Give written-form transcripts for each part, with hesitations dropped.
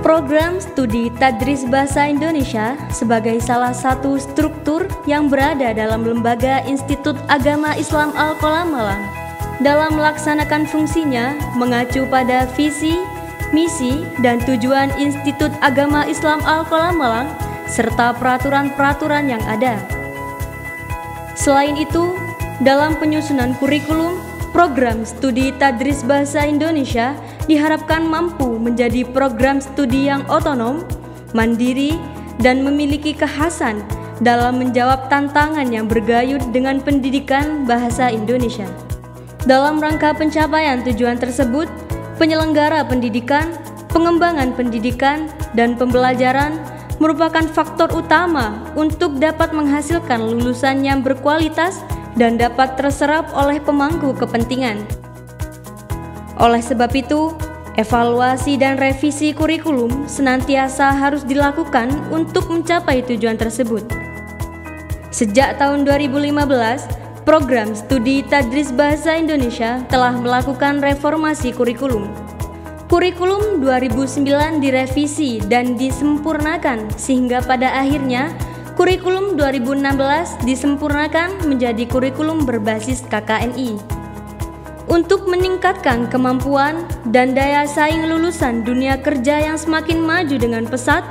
Program Studi Tadris Bahasa Indonesia sebagai salah satu struktur yang berada dalam Lembaga Institut Agama Islam Al-Qalam Malang. Dalam melaksanakan fungsinya mengacu pada visi, misi, dan tujuan Institut Agama Islam Al-Qalam Malang serta peraturan-peraturan yang ada. Selain itu, dalam penyusunan kurikulum, program studi Tadris Bahasa Indonesia diharapkan mampu menjadi program studi yang otonom, mandiri, dan memiliki kekhasan dalam menjawab tantangan yang bergayut dengan pendidikan bahasa Indonesia. Dalam rangka pencapaian tujuan tersebut, penyelenggara pendidikan, pengembangan pendidikan, dan pembelajaran merupakan faktor utama untuk dapat menghasilkan lulusan yang berkualitas dan dapat terserap oleh pemangku kepentingan. Oleh sebab itu, evaluasi dan revisi kurikulum senantiasa harus dilakukan untuk mencapai tujuan tersebut. Sejak tahun 2015, program studi Tadris Bahasa Indonesia telah melakukan reformasi kurikulum. Kurikulum 2009 direvisi dan disempurnakan sehingga pada akhirnya kurikulum 2016 disempurnakan menjadi kurikulum berbasis KKNI. Untuk meningkatkan kemampuan dan daya saing lulusan dunia kerja yang semakin maju dengan pesat,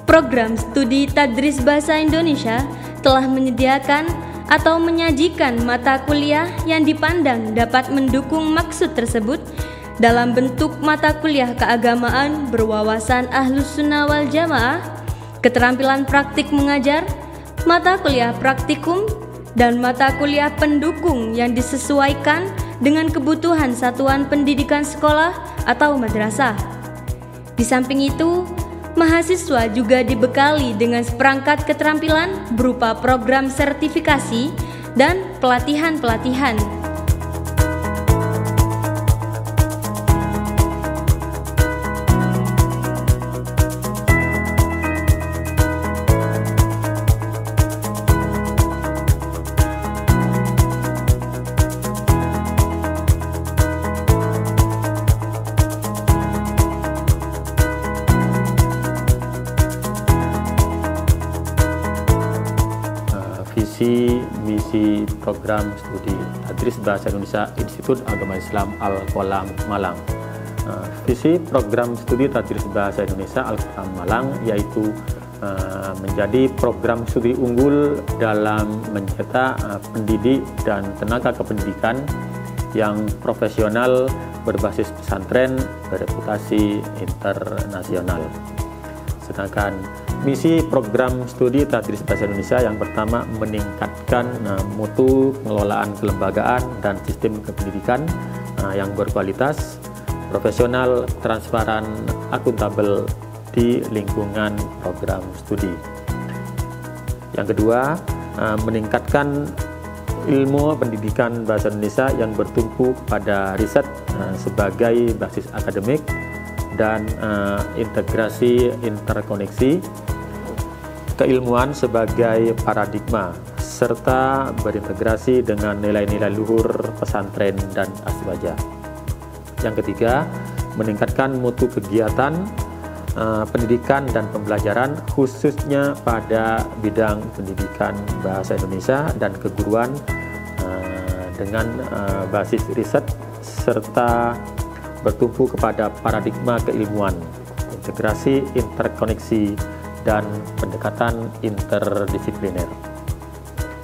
program studi Tadris Bahasa Indonesia telah menyediakan atau menyajikan mata kuliah yang dipandang dapat mendukung maksud tersebut dalam bentuk mata kuliah keagamaan berwawasan Ahlus Sunnah wal Jamaah, keterampilan praktik mengajar, mata kuliah praktikum, dan mata kuliah pendukung yang disesuaikan dengan kebutuhan satuan pendidikan sekolah atau madrasah. Di samping itu, mahasiswa juga dibekali dengan seperangkat keterampilan berupa program sertifikasi dan pelatihan-pelatihan. Visi misi program studi Tadris Bahasa Indonesia Institut Agama Islam Al-Qalam Malang. Visi program studi Tadris Bahasa Indonesia Al-Qalam Malang yaitu menjadi program studi unggul dalam mencetak pendidik dan tenaga kependidikan yang profesional berbasis pesantren bereputasi internasional. Sedangkan misi program studi Tadris Bahasa Indonesia yang pertama meningkatkan mutu pengelolaan kelembagaan dan sistem kependidikan yang berkualitas, profesional, transparan, akuntabel di lingkungan program studi. Yang kedua, meningkatkan ilmu pendidikan bahasa Indonesia yang bertumpu pada riset sebagai basis akademik dan integrasi interkoneksi keilmuan sebagai paradigma serta berintegrasi dengan nilai-nilai luhur pesantren dan aswaja. Yang ketiga, meningkatkan mutu kegiatan pendidikan dan pembelajaran khususnya pada bidang pendidikan bahasa Indonesia dan keguruan dengan basis riset serta bertumpu kepada paradigma keilmuan, integrasi, interkoneksi, dan pendekatan interdisipliner.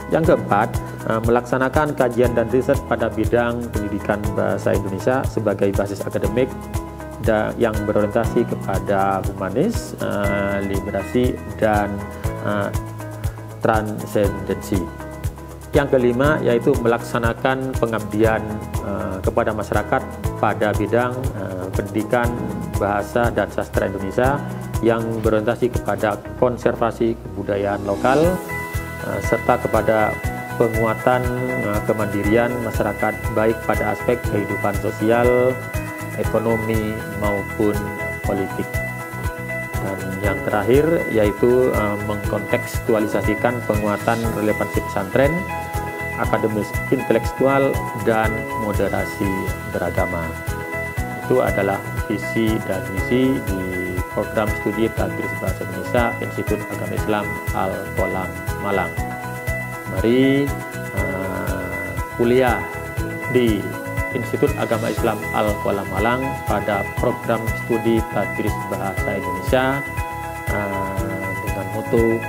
Yang keempat, melaksanakan kajian dan riset pada bidang pendidikan bahasa Indonesia sebagai basis akademik yang berorientasi kepada humanis, liberasi, dan transendensi. Yang kelima yaitu melaksanakan pengabdian kepada masyarakat pada bidang pendidikan bahasa dan sastra Indonesia yang berorientasi kepada konservasi kebudayaan lokal serta kepada penguatan kemandirian masyarakat baik pada aspek kehidupan sosial, ekonomi maupun politik. Dan yang terakhir yaitu mengkontekstualisasikan penguatan relevansi pesantren, akademis intelektual, dan moderasi beragama. Itu adalah visi dan misi di program studi Tadris Bahasa Indonesia Institut Agama Islam Al-Qolam Malang. Mari kuliah di Institut Agama Islam Al-Qolam Malang pada program studi Tadris Bahasa Indonesia dengan moto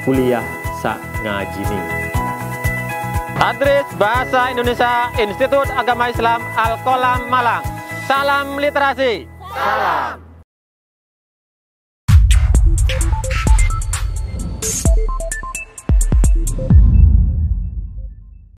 kuliah sak ngajini. Tadris Bahasa Indonesia Institut Agama Islam Al-Qolam Malang. Salam literasi. Salam.